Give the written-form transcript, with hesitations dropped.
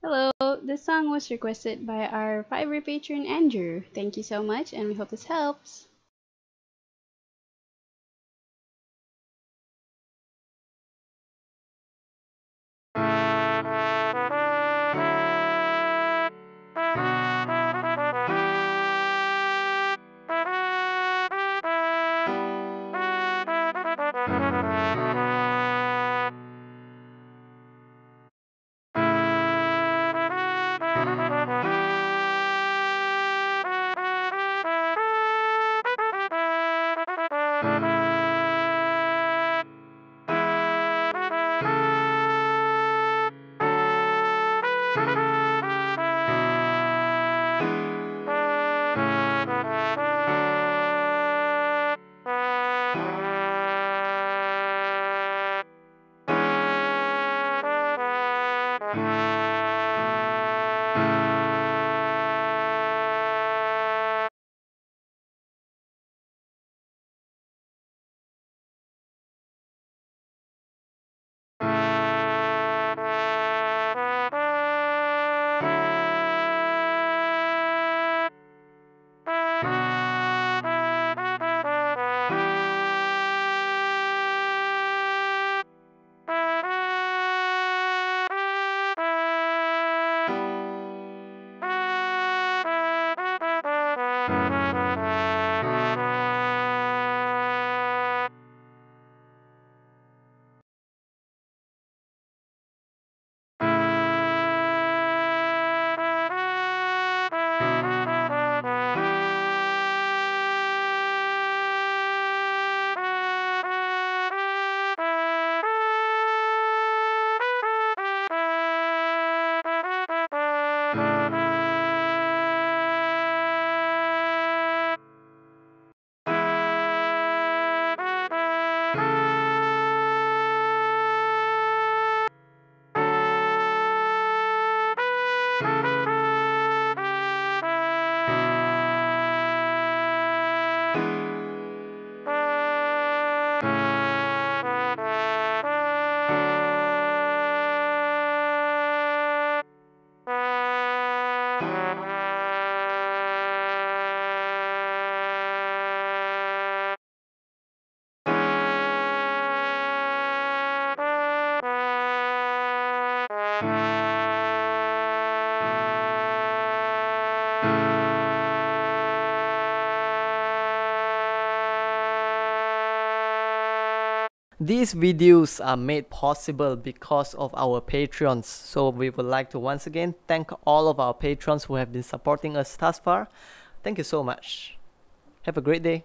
Hello, this song was requested by our Fiverr patron Andrew. Thank you so much, and we hope this helps. These videos are made possible because of our patrons, so we would like to once again thank all of our patrons who have been supporting us thus far. Thank you so much. Have a great day.